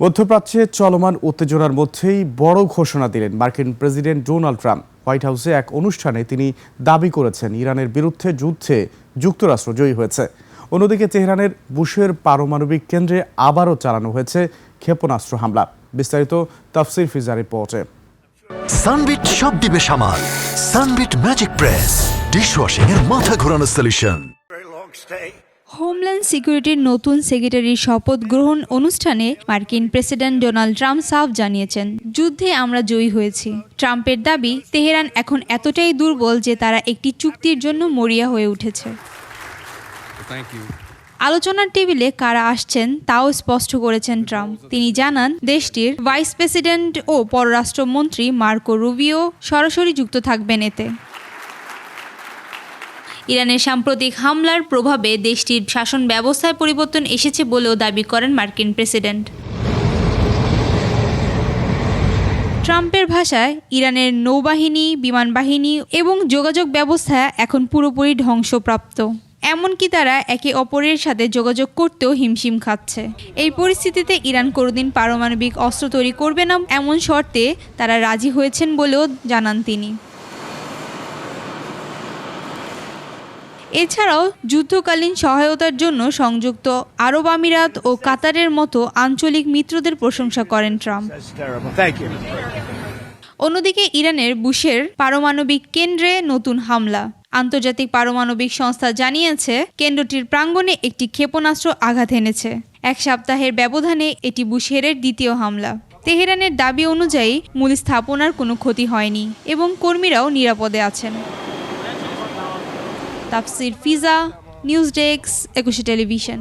মধ্যপ্রাচ্যে চলমান উত্তেজনার মধ্যেই বড় ঘোষণা দিলেন মার্কিন প্রেসিডেন্ট ডোনাল্ড ট্রাম্প। হোয়াইট হাউসে এক অনুষ্ঠানে তিনি দাবি করেছেন ইরানের বিরুদ্ধে যুদ্ধে যুক্তরাষ্ট্র জয়ী হয়েছে। অন্যদিকে তেহরানের বুশের পারমাণবিক কেন্দ্রে আবারও চালানো হয়েছে ক্ষেপণাস্ত্র হামলা। বিস্তারিত তাফসির ফিজার রিপোর্টে। সানবিট সব দিবে সামাল। সানবিট ম্যাজিক প্রেস ডিশওয়াশিং এর মাথা ঘোরানো সলিউশন। হোমল্যান্ড সিকিউরিটির নতুন সেক্রেটারির শপথ গ্রহণ অনুষ্ঠানে মার্কিন প্রেসিডেন্ট ডোনাল্ড ট্রাম্প সাফ জানিয়েছেন, যুদ্ধে আমরা জয়ী হয়েছি। ট্রাম্পের দাবি, তেহরান এখন এতটাই দুর্বল যে তারা একটি চুক্তির জন্য মরিয়া হয়ে উঠেছে। আলোচনার টেবিলে কারা আসছেন তাও স্পষ্ট করেছেন ট্রাম্প। তিনি জানান, দেশটির ভাইস প্রেসিডেন্ট ও পররাষ্ট্রমন্ত্রী মার্কো রুবিও সরাসরি যুক্ত থাকবেন এতে। ইরানের সাম্প্রতিক হামলার প্রভাবে দেশটির শাসন ব্যবস্থায় পরিবর্তন এসেছে বলেও দাবি করেন মার্কিন প্রেসিডেন্ট। ট্রাম্পের ভাষায়, ইরানের নৌবাহিনী, বিমান বাহিনী এবং যোগাযোগ ব্যবস্থা এখন পুরোপুরি ধ্বংসপ্রাপ্ত। এমনকি তারা একে অপরের সাথে যোগাযোগ করতেও হিমশিম খাচ্ছে। এই পরিস্থিতিতে ইরান কোনোদিন পারমাণবিক অস্ত্র তৈরি করবে না এমন শর্তে তারা রাজি হয়েছেন বলেও জানান তিনি। এছাড়াও যুদ্ধকালীন সহায়তার জন্য সংযুক্ত আরব আমিরাত ও কাতারের মতো আঞ্চলিক মিত্রদের প্রশংসা করেন ট্রাম্প। অন্যদিকে ইরানের বুশের পারমাণবিক কেন্দ্রে নতুন হামলা। আন্তর্জাতিক পারমাণবিক সংস্থা জানিয়েছে, কেন্দ্রটির প্রাঙ্গণে একটি ক্ষেপণাস্ত্র আঘাত এনেছে। এক সপ্তাহের ব্যবধানে এটি বুশেরের দ্বিতীয় হামলা। তেহরানের দাবি অনুযায়ী মূল স্থাপনার কোনো ক্ষতি হয়নি এবং কর্মীরাও নিরাপদে আছেন। তাফসির ফিজা, নিউজ ডেস্ক, একুশে টেলিভিশন।